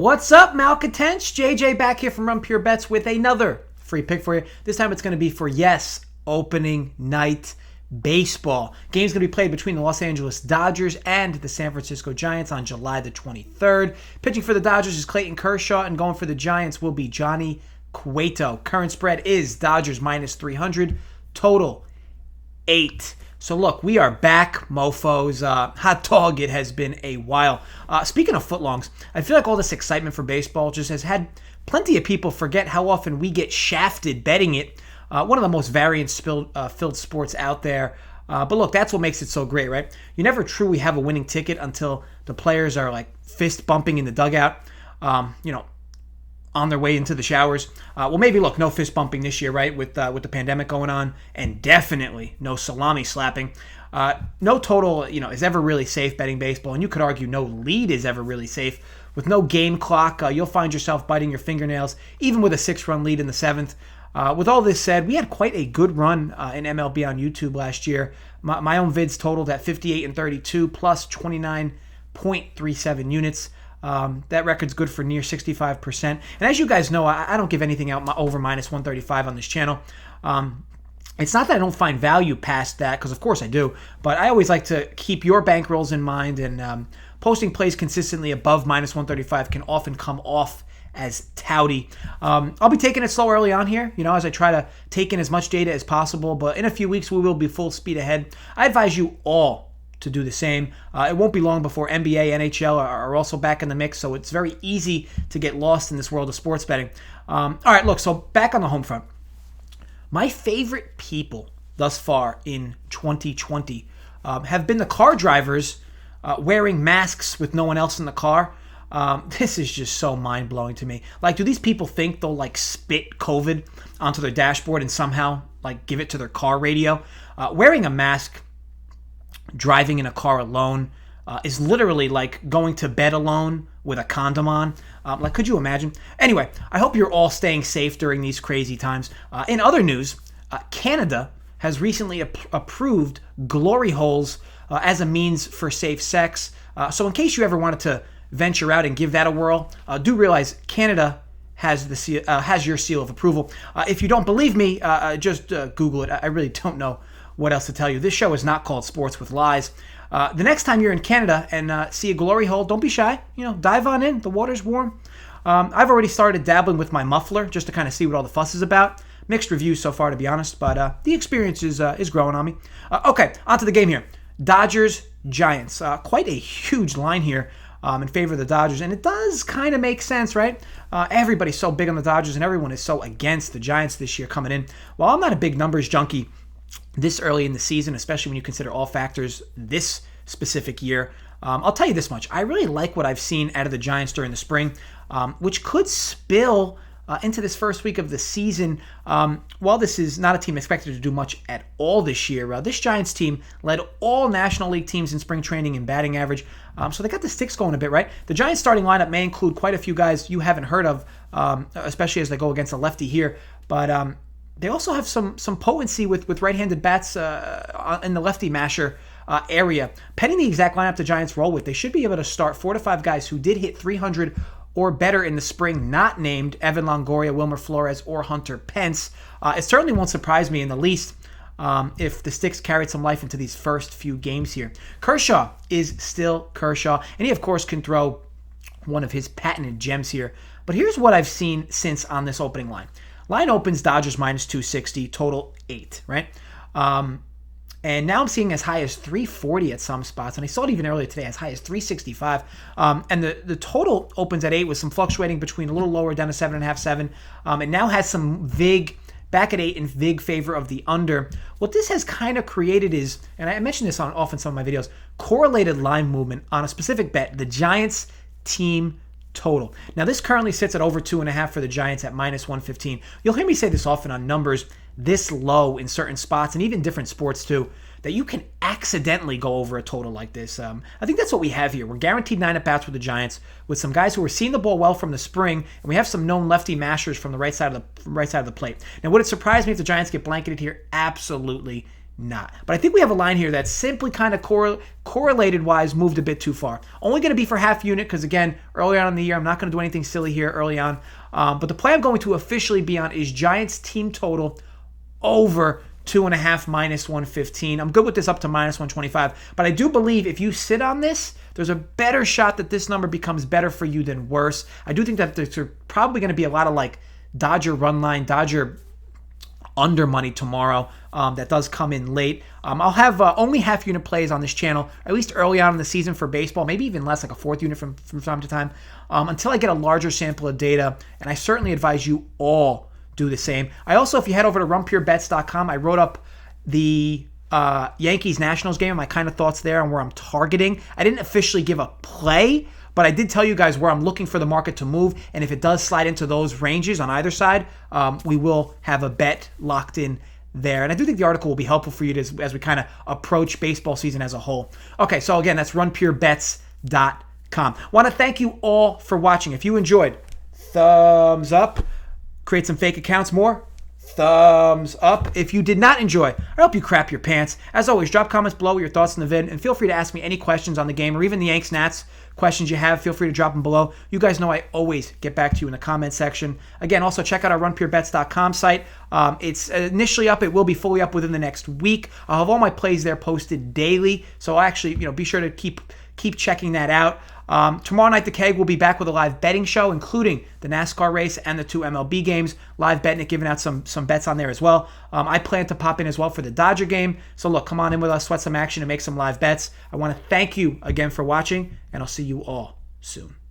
What's up, malcontents? JJ back here from Run Pure Bets with another free pick for you. This time it's going to be for, yes, opening night baseball. Game's going to be played between the Los Angeles Dodgers and the San Francisco Giants on July the 23rd. Pitching for the Dodgers is Clayton Kershaw, and going for the Giants will be Johnny Cueto. Current spread is Dodgers minus 300, total 8. So look, we are back, mofos. Hot dog, it has been a while. Speaking of footlongs, I feel like all this excitement for baseball just has had plenty of people forget how often we get shafted betting it. One of the most variance-filled sports out there. But look, that's what makes it so great, right? You never truly have a winning ticket until the players are like fist bumping in the dugout, on their way into the showers. Well, maybe, look, no fist bumping this year, right, with the pandemic going on, and definitely no salami slapping. No total, is ever really safe betting baseball, and you could argue no lead is ever really safe. With no game clock, you'll find yourself biting your fingernails, even with a 6-run lead in the 7th. With all this said, we had quite a good run in MLB on YouTube last year. My own vids totaled at 58 and 32 plus 29.37 units. That record's good for near 65%. And as you guys know, I don't give anything out over minus 135 on this channel. It's not that I don't find value past that, because of course I do, but I always like to keep your bankrolls in mind, and posting plays consistently above minus 135 can often come off as touty. I'll be taking it slow early on here, as I try to take in as much data as possible, but in a few weeks we will be full speed ahead. I advise you all to do the same. It won't be long before NBA, NHL are also back in the mix, so it's very easy to get lost in this world of sports betting. All right, look, so back on the home front. My favorite people thus far in 2020 have been the car drivers wearing masks with no one else in the car. This is just so mind-blowing to me. Like, do these people think they'll, spit COVID onto their dashboard and somehow, give it to their car radio? Wearing a mask, driving in a car alone, is literally like going to bed alone with a condom on. Could you imagine? Anyway, I hope you're all staying safe during these crazy times. In other news, Canada has recently approved glory holes as a means for safe sex. So in case you ever wanted to venture out and give that a whirl, do realize Canada has your seal of approval. If you don't believe me, just Google it. I really don't know what else to tell you. This show is not called Sports with Lies. The next time you're in Canada and see a glory hole, don't be shy. Dive on in. The water's warm. I've already started dabbling with my muffler just to kind of see what all the fuss is about. Mixed reviews so far, to be honest, but the experience is growing on me. Okay, on to the game here. Dodgers, Giants. Quite a huge line here in favor of the Dodgers, and it does kind of make sense, right? Everybody's so big on the Dodgers, and everyone is so against the Giants this year coming in. While I'm not a big numbers junkie this early in the season, especially when you consider all factors this specific year, I'll tell you this much. I really like what I've seen out of the Giants during the spring, which could spill into this first week of the season. While this is not a team expected to do much at all this year, this Giants team led all National League teams in spring training in batting average, so they got the sticks going a bit, right? The Giants starting lineup may include quite a few guys you haven't heard of, especially as they go against a lefty here, but they also have some potency with right-handed bats in the lefty masher area. Pending the exact lineup the Giants roll with, they should be able to start 4 to 5 guys who did hit 300 or better in the spring, not named Evan Longoria, Wilmer Flores, or Hunter Pence. It certainly won't surprise me in the least if the sticks carried some life into these first few games here. Kershaw is still Kershaw, and he, of course, can throw one of his patented gems here. But here's what I've seen since on this opening line. Line opens Dodgers minus 260, total 8, right? And now I'm seeing as high as 340 at some spots, and I saw it even earlier today as high as 365. And the total opens at 8 with some fluctuating between a little lower down to 7.5, 7. It now has some vig back at 8 in vig favor of the under. What this has kind of created is, and I mentioned this often some of my videos, correlated line movement on a specific bet, the Giants team total. Now, this currently sits at over 2.5 for the Giants at minus 115. You'll hear me say this often on numbers this low in certain spots and even different sports too, that you can accidentally go over a total like this. I think that's what we have here. We're guaranteed 9 at-bats with the Giants with some guys who are seeing the ball well from the spring, and we have some known lefty mashers from the right side of the plate. Now, would it surprise me if the Giants get blanketed here? Absolutely not. But I think we have a line here that's simply kind of correlated-wise moved a bit too far. Only going to be for half unit because, again, early on in the year, I'm not going to do anything silly here early on. But the play I'm going to officially be on is Giants team total over 2.5 minus 115. I'm good with this up to minus 125. But I do believe if you sit on this, there's a better shot that this number becomes better for you than worse. I do think that there's probably going to be a lot of like Dodger run line, Dodger under money tomorrow. That does come in late. I'll have only half unit plays on this channel, at least early on in the season for baseball, maybe even less, like a fourth unit from time to time, until I get a larger sample of data. And I certainly advise you all do the same. I also, if you head over to runpurebets.com, I wrote up the Yankees-Nationals game, my kind of thoughts there and where I'm targeting. I didn't officially give a play, but I did tell you guys where I'm looking for the market to move, and if it does slide into those ranges on either side, we will have a bet locked in there. And I do think the article will be helpful for you as we kind of approach baseball season as a whole. Okay, so again, that's runpurebets.com. Want to thank you all for watching. If you enjoyed, thumbs up. Create some fake accounts more. Thumbs up. If you did not enjoy, I hope you crap your pants. As always, drop comments below with your thoughts on the vid, and feel free to ask me any questions on the game or even the Yanks Nats questions you have. Feel free to drop them below. You guys know I always get back to you in the comment section. Again, also check out our runpurebets.com site. It's initially up. It will be fully up within the next week. I'll have all my plays there posted daily, so I'll actually, be sure to keep checking that out. Tomorrow night, the Keg will be back with a live betting show, including the NASCAR race and the 2 MLB games. Live betting it, giving out some bets on there as well. I plan to pop in as well for the Dodger game. So look, come on in with us, sweat some action, and make some live bets. I want to thank you again for watching, and I'll see you all soon.